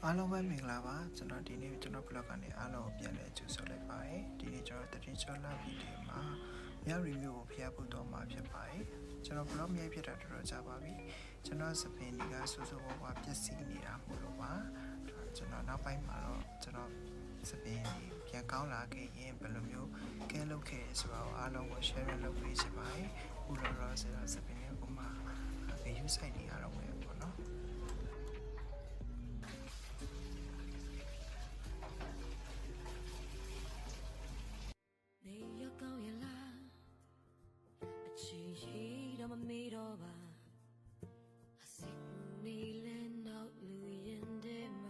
အားလုံးပဲမင်္ဂလာပါကျွန်တော်ဒီနေ့ကျွန်တော် blog ကနေအားလုံးပြန်လည်ကြိုဆိုလိုက်ပါတယ်ဒီနေ့ကျွန်တော်တတိချောလာဗီဒီယိုမှာမြောက် review ကိုဖျက်ဖို့တော့မှာဖြစ်ပါတယ်ကျွန်တော် blog မြိုက်ဖြစ်တာတော်တော်ကြာပါပြီကျွန်တော်စပင်ဒီကဆူဆူဝါးဝါပျက်စီးနေတာမို့လို့ပါကျွန်တော်နောက်ပိုင်းမှာတော့ကျွန်တော်စပင်ပြန်ကောင်းလာခဲ့ရင်ဘယ်လိုမျိုးကဲလုပ်ခဲ့ဆိုတော့အားလုံးကို share လုပ်ပေးချင်ပါတယ်ခုတော့ဆိုတော့စပင်ရဲ့ဥမာview site တွေအားလုံးပဲပေါ့နော်你要高原啦，去都没没到吧？是你来闹路人的嘛？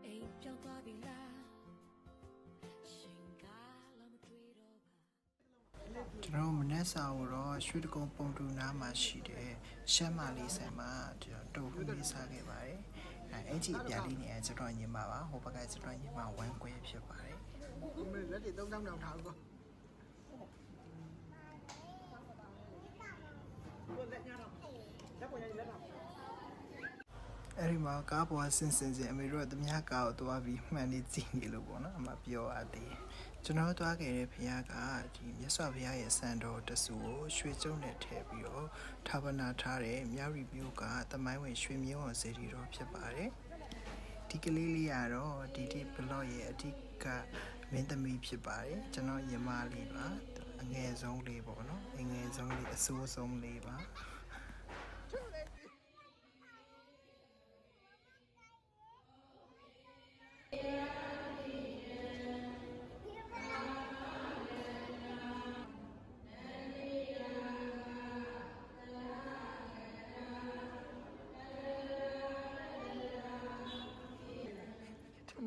哎，飘过边啦，心嘎了没追到吧？ကျွန်တော်မနေ့စာကိုတော့ရွှေတကုံပုံတူနားမှာရှိတဲ့ရှမ်းမာလေးဆိုင်မှာတုပ်ဘူးလေးစားခဲ့ပါတယ်အဲ့ဒီအပြာလေးနေကျွန်တော်ညင်ပါပါဟိုဘက်ကကျွန်တော်ညင်ပါဝမ်းကွဲဖြစ်ပါတယ်လက်တွေသုံးတောင်းတောင်ထားကောအဲ့ဒီမှာကားပေါ်ဆင်းစင်အမေတို့ကတမယားကားကိုတွားပြီးမှန်နေကြည့်နေလို့ပေါ့နော်အမပြောရသေးကျွန်တော်တွားခဲ့တဲ့ဘုရားကဒီမြတ်စွာဘုရားရဲ့စံတော်တဆူကိုရွှေကျုံနဲ့ထည့်ပြီးတော့ထာဝနာထားတဲ့မြောက်ရီမျိုးကသမိုင်းဝင်ရွှေမျိုးအောင်စေတီတော်ဖြစ်ပါတယ်ဒီကလေးလေးကတော့ဒီဘလော့ရဲ့အဓိကမင်းသမီးဖြစ်ပါတယ်ကျွန်တော်ညီမလေးပါအငယ်ဆုံးလေးပေါ့နော်အငယ်ဆုံးလေးအဆိုးဆုံးလေးပါ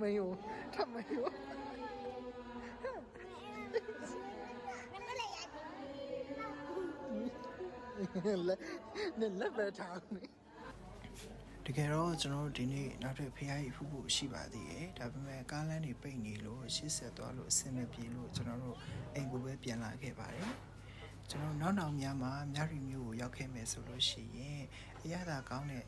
没有，他没有。လက်ပဲထားနေတကယ်တော့ကျွန်တော်တို့ဒီနေ့နောက်ထပ်ဖျားရည်ဖူးဖို့ရှိပါသေးတယ်ဒါပေမဲ့ကားလမ်းတွေပိတ်နေလို့ရှေ့ဆက်သွားလို့အဆင်မပြေလို့ကျွန်တော်တို့အိမ်ကိုပဲပြန်လာခဲ့ပါတယ်ကျွန်တော်နောက်များမှာမြရီမျိုးကိုရောက်ခဲ့မယ်ဆိုလို့ရှိရင်အရသာကောင်းတဲ့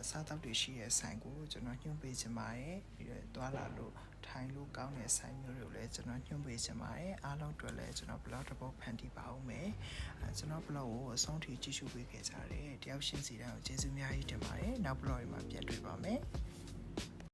စားတောက်တွေရှိတဲ့ဆိုင်ကိုကျွန်တော်ညွှန်ပေးချင်ပါတယ်ပြီးတော့သွားလာလို့ထိုင်လို့ကောင်းတဲ့ဆိုင်မျိုးတွေကိုလည်းကျွန်တော်ညွှန်ပေးချင်ပါတယ်အားလုံးအတွက်လည်းကျွန်တော် blog တစ်ပုဒ်ဖန်တီးပါအောင်မယ်ကျွန်တော် blog ကိုအဆုံးထိကြည့်ရှုပေးခဲ့ကြတယ်တယောက်ရှင်းစီတိုင်းကိုကျေးဇူးအများကြီးတင်ပါတယ်နောက် blog တွေမှာပြန်တွေ့ပါမယ်